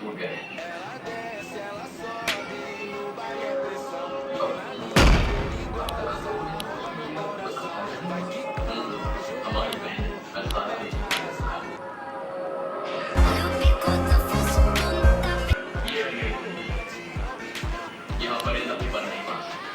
छूट गए। हमारी बहन फैसला नहीं था। ये यहाँ परिंदा भी पर नहीं मार सकता।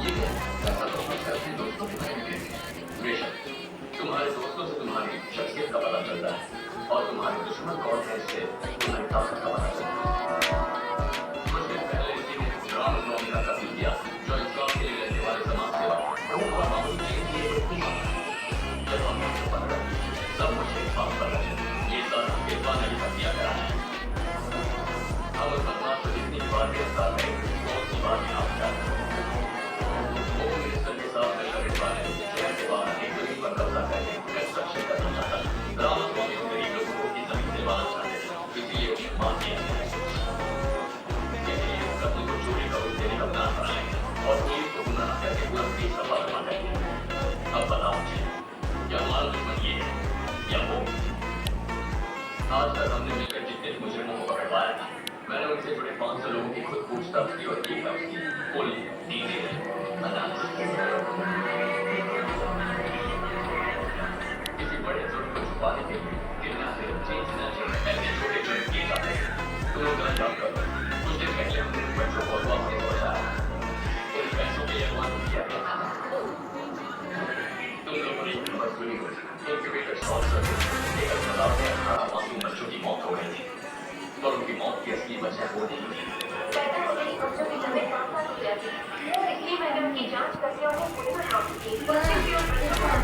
ये क्या? ऐसा तो हमेशा अपने दोस्तों के बारे में कहते हैं। बेशक, तुम्हारे दोस्तों से तुम्हारी शख्सियत का पता चलता है और तुम्हारे दुश्मन कौन है इससे तुम्हारी ताकत का पता चलता है। कुछ दिन पहले इसी ने राम नवमी का कत्ल किया, जो इंसाफ के लिए रहने वाले समाज सेवा और मामूली चीज के लिए इतनी मांग है। जब हमने उसे पकड़ा, सब मुझे माफ कर रहे हैं। ये सारा कृपा नहीं कर दिया गया है। हम उस बदमाश को जितनी बार गिरफ्तार करेंगे, वो उतनी बार यहाँ जाते हैं। होम मिनिस्टर के साथ मिलकर इस बार शहर के बाहर एक जमीन पर कब्जा करके कंस्ट्रक्शन करना चाहता था। रामास्वामी और गरीब लोगों को इस जमीन से बाहर चाहते थे, इसलिए उन्हें मार दिया गया। इसलिए कत्ल को चोरी का रूप देने का प्लान बनाया और पुलिस को गुमराह करके पूरा केस का पालन किया। अब बताओ मुझे, क्या हमारा दुश्मन ये है या वो? आज तक हमने मिलकर जितने मुजरिमों को पकड़ पाया था, मैंने उनसे जुड़े 500 लोगों की खुद पूछताछ की और एक लफ्ज की पुल नीचे किसी बड़े जुर्म को छुपाने के लिए किडनैपिंग, चेन स्नैचिंग ऐसे छोटे जुर्म किए जाते हैं। तुम लोग गलत काम करो। कुछ दिन पहले हमने उन बच्चों को अगवा से पहुंचाया। उन पैसों के लिए अगवा किया गया था। तुम लोगों ने खबर सुनी होगी, इंक्यूबेटर शॉर्ट सर्किट एक अस्पताल में 18 मासूम बच्चों की मौत हो गई थी, और उनकी मौत की असली वजह वो नहीं थी। पैदा होने की बच्चों की तबीयत नाजुक हो जाती है, इसलिए मैंने उनकी जांच करके उन्हें पुलिस में सौंप दी। बच्चे भी और बच्चों को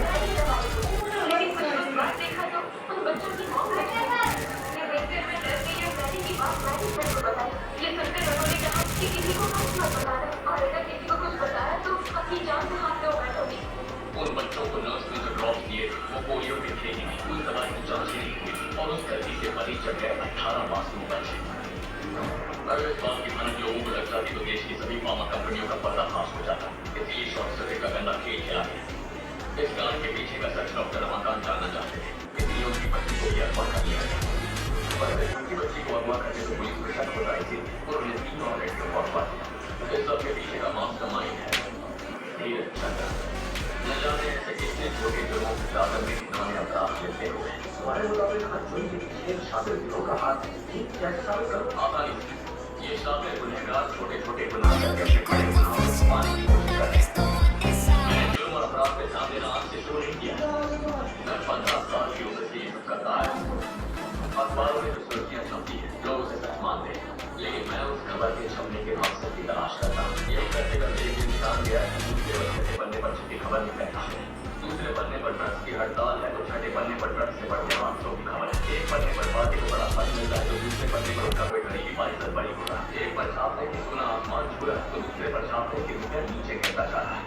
लेकिन कुछ दिन बाद देखा तो उन बच्चों की मौत हो गई। ये देखते हुए डर गई और मैंने की बात मैनेजमेंट को बताई। ये सुनकर उन्होंने कहा कि किसी को कुछ मत बताना, और अगर किसी को कुछ बताया तो अपनी जान से हाथ में बैठोगी। उन बच्चों को नर्स ने जो ड्रॉप दिए वो पोलियो के थे ही, उन दवाई की जांच नहीं हुई और उस धरती से मरीज चढ़ गए 18 मासूम बच्चे। अगर इस बात की भनक लोगों को लग जाती तो देश की सभी फार्मा कंपनियों का पर्दाफाश हो जाता। इसलिए शॉर्ट सर्किट का गंदा खेल खेला गया। इस कांड के पीछे का सच डॉक्टर रमाकांत जानना चाहते थे, इसलिए उनकी बच्ची को भी अगवा कर लिया गया। पर अगर उनकी बच्ची को अगवा करके तो पुलिस को शक होता है, उन्होंने 3 और लड़कियों को अगवा किया। इस सब के पीछे का मास्टरमाइंड है धीरज चंद्रा। न जाने ऐसे कितने छोटे जुर्मों के साथ में उन्होंने अपराध लेते हुए हमारे मुताबिक हजूम के पीछे शातिर गिरोह का हाथ कैसे साबित करो? आसानी से ये शातिर गुनहगार छोटे छोटे गुनाह करके अपने बड़े गुनाहों को छुपाने की कोशिश कर रहे हैं। मैंने जुर्म और अपराध पे ध्यान देना आज से शुरू नहीं किया। मैं 15 साल की उम्र से ये सब करता आया हूँ। अखबारों में जो सुर्खियां छपती है लोग उसे सच मानते हैं, लेकिन मैं उस खबर के छपने के मकसद की तलाश करता हूँ। यही करते करते एक दिन ध्यान दिया है कि दूसरे पन्ने पर छपी खबर नहीं कहता है। दूसरे पन्ने पर ड्रग्स की हड़ताल है तो छठे पन्ने पर ड्रग्स से बढ़ते हादसों की खबर है। एक पन्ने पर पार्टी को बड़ा फल मिलता है तो दूसरे पन्ने पर उनका कोई घड़ी की बाइज्जत बड़ी हो रहा है। एक पर छापने की सुना आसमान छू रहा है तो दूसरे पर छापने की रुपया नीचे गिरता जा रहा है।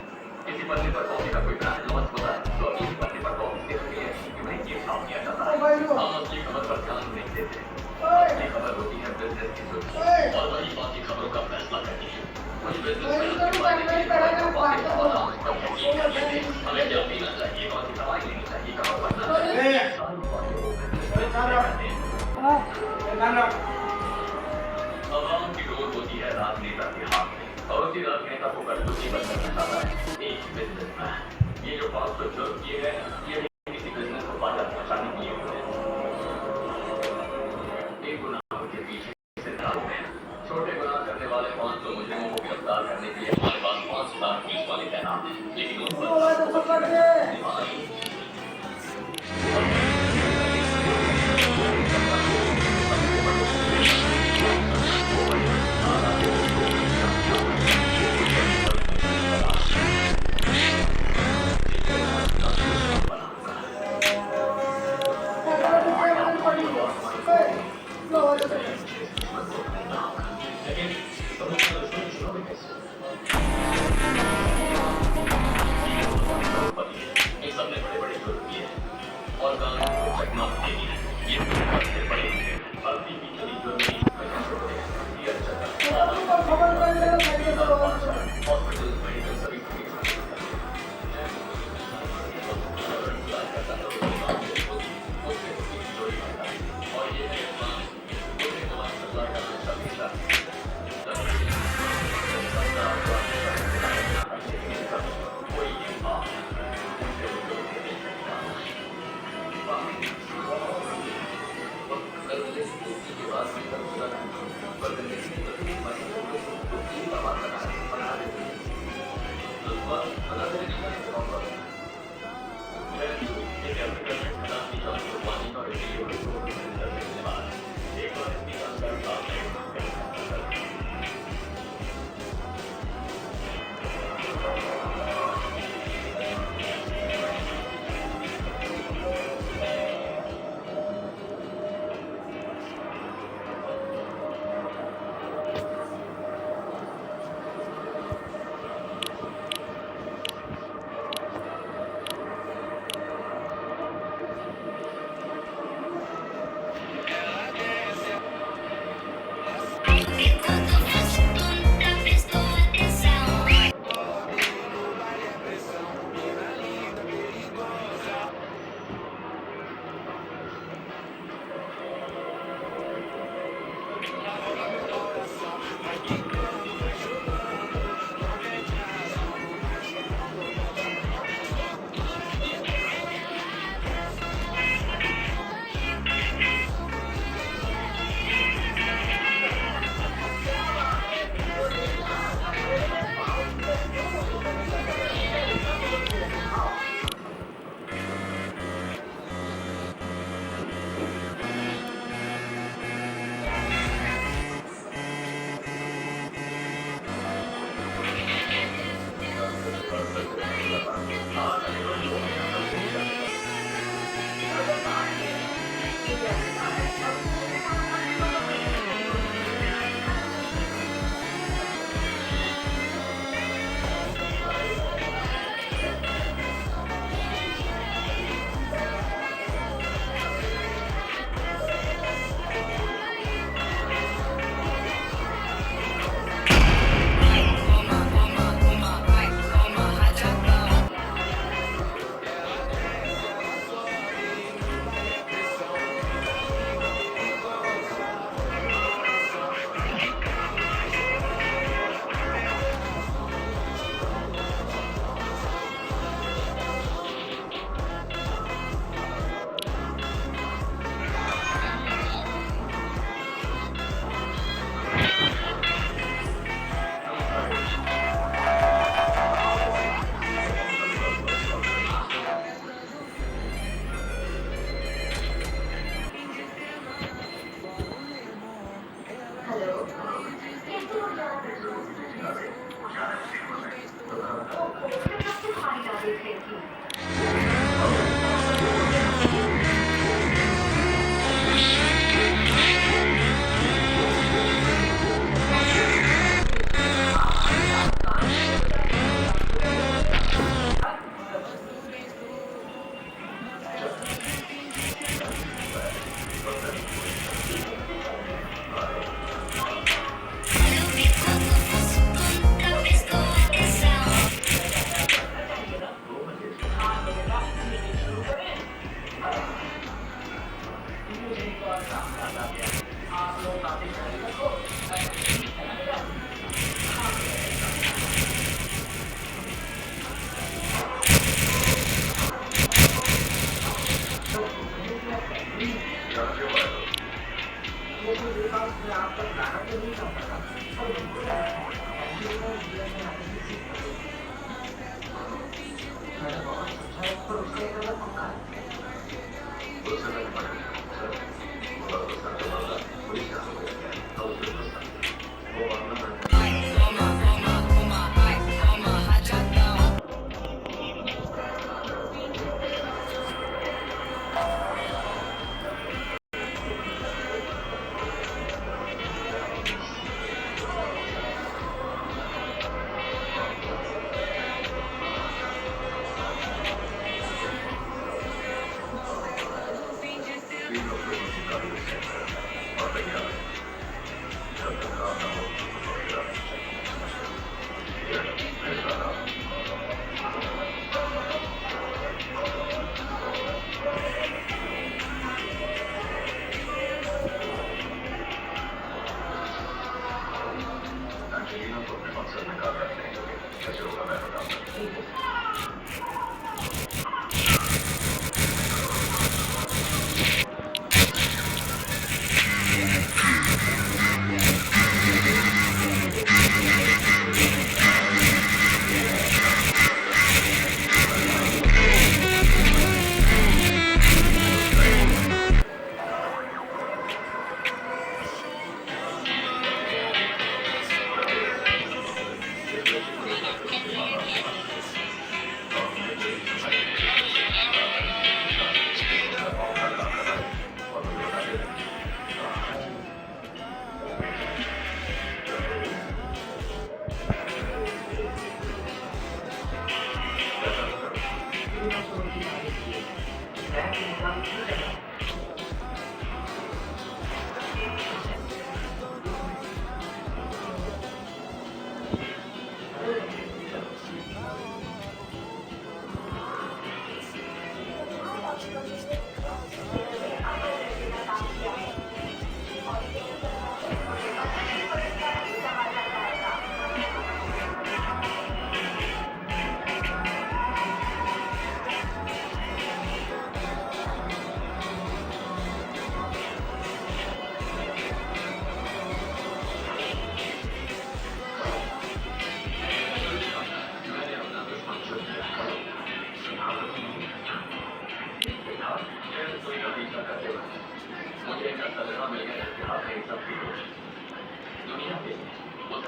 किसी पन्ने पर कॉफी का कोई ब्रांड लॉन्च होता है तो अगले पन्ने पर कॉफी से रखी है कि उन्हें ये छाप दिया जाता है। हम असली खबर पर ध्यान नहीं देते। असली खबर होती है बिजनेस की सुर्खी और वही बाकी खबरों का फैसला करती है। कुछ बिजनेस हमें क्या पीना चाहिए, कौन सी दवाई लेनी चाहिए, कहाँ पढ़ना चाहिए, आवाम की डोर होती है राजनेता के हाथ में और उसी राजनेता को कटपुतली बनना चाहता है एक बिजनेसमैन। ये जो 500 जुर्म किए गए ये किसी बिजनेस को फायदा पहुंचाने के लिए हुए हैं। एक गुनाह के पीछे सिद्धांत है। छोटे गुनाह करने वाले 500 मुजरिमों को गिरफ्तार करने के लिए हमारे पास 5 लाख पुलिस वाले तैनात हैं, लेकिन उन पर ये हेलो, कैसे हो जाना बिल्लू? ओहो, फिर कब से तुम्हारी यादें थे थी?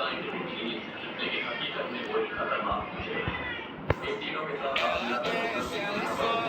साइंटिफिक जीनियस लेकिन हकीकत में वो एक खतरनाक मुझे इन तीनों के साथ आप मिलकर